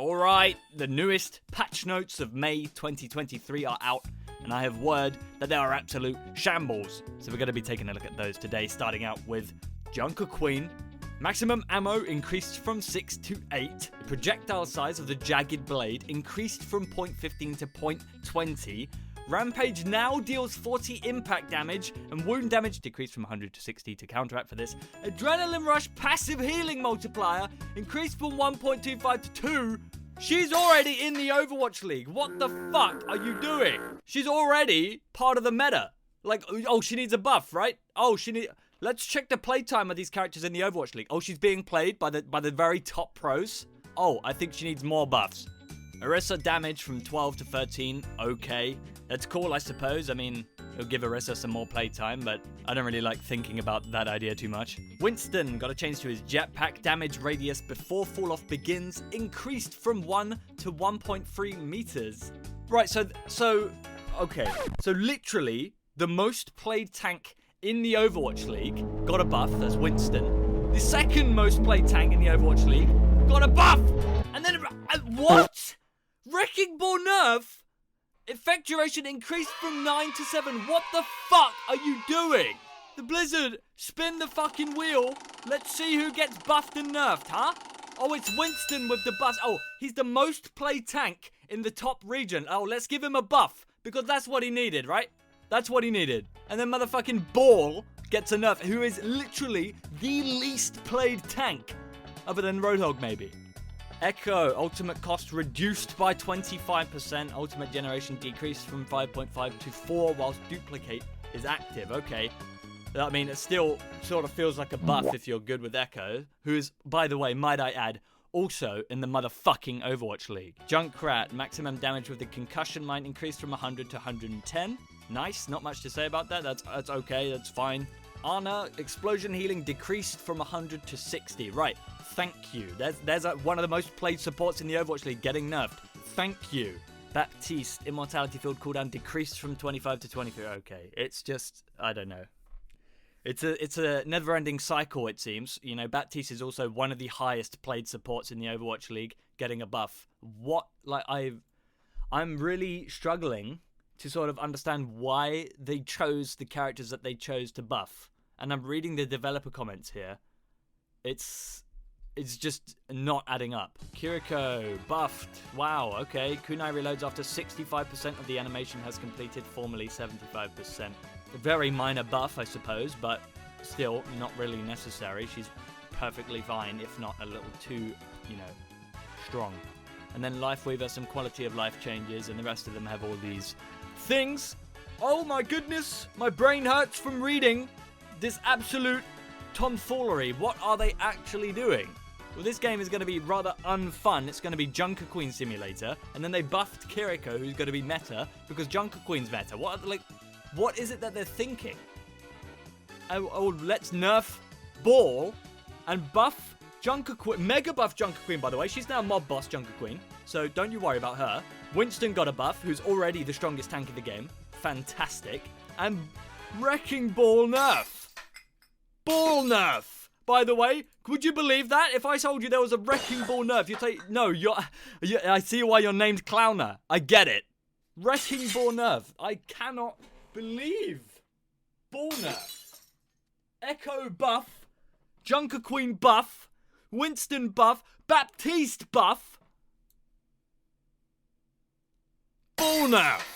Alright, the newest patch notes of May 2023 are out, and I have word that they are absolute shambles. So we're going to be taking a look at those today, starting out with Junkerqueen. Maximum ammo increased from 6 to 8. The projectile size of the jagged blade increased from 0.15 to 0.20. Rampage now deals 40 impact damage, and wound damage decreased from 100 to 60 to counteract for this. Adrenaline Rush passive healing multiplier increased from 1.25 to 2. She's already in the Overwatch League. What the fuck are you doing? She's already part of the meta. Like, oh, she needs a buff, right? Oh, let's check the playtime of these characters in the Overwatch League. Oh, she's being played by the very top pros. Oh, I think she needs more buffs. Arissa damage from 12 to 13. Okay. That's cool, I suppose. I mean, it'll give Arissa some more playtime, but I don't really like thinking about that idea too much. Winston got a change to his jetpack. Damage radius before fall-off begins increased from 1 to 1.3 meters. Right, so, okay. So literally, the most played tank in the Overwatch League got a buff. That's Winston. The second most played tank in the Overwatch League got a buff. And then, what? Wrecking Ball Nerf? Effect duration increased from 9 to 7. What the fuck are you doing? The Blizzard, spin the fucking wheel. Let's see who gets buffed and nerfed, huh? Oh, it's Winston with the buff. Oh, he's the most played tank in the top region. Oh, let's give him a buff, because that's what he needed, right? That's what he needed. And then motherfucking Ball gets a nerf, who is literally the least played tank, other than Roadhog maybe. Echo, ultimate cost reduced by 25%. Ultimate generation decreased from 5.5 to 4 whilst duplicate is active. Okay. I mean, it still sort of feels like a buff if you're good with Echo, who is, by the way, might I add, also in the motherfucking Overwatch League. Junkrat, maximum damage with the concussion mine increased from 100 to 110. Nice, not much to say about that. That's okay, that's fine. Ana, explosion healing decreased from 100 to 60. Right. Thank you. There's one of the most played supports in the Overwatch League getting nerfed. Thank you. Baptiste, immortality field cooldown decreased from 25 to 23. Okay, it's just, I don't know. It's a never-ending cycle, it seems. You know, Baptiste is also one of the highest played supports in the Overwatch League getting a buff. What, like, I'm really struggling to sort of understand why they chose the characters that they chose to buff. And I'm reading the developer comments here. It's just not adding up. Kiriko, buffed. Wow, okay. Kunai reloads after 65% of the animation has completed, formerly 75%. A very minor buff, I suppose, but still not really necessary. She's perfectly fine, if not a little too, you know, strong. And then Lifeweaver, some quality of life changes, and the rest of them have all these things. Oh my goodness, my brain hurts from reading this absolute tomfoolery. What are they actually doing? Well, this game is going to be rather unfun. It's going to be Junkerqueen Simulator, and then they buffed Kiriko, who's going to be meta, because Junkerqueen's meta. What is it that they're thinking? Oh, let's nerf Ball and buff Junkerqueen. Mega buff Junkerqueen, by the way. She's now mob boss Junkerqueen, so don't you worry about her. Winston got a buff, who's already the strongest tank in the game. Fantastic. And Wrecking Ball nerf. Ball nerf. By the way, would you believe that? If I told you there was a Wrecking Ball nerf, you'd say, no, I see why you're named Clowner. I get it. Wrecking Ball nerf. I cannot believe. Ball nerf. Echo buff. Junkerqueen buff. Winston buff. Baptiste buff. Ball nerf.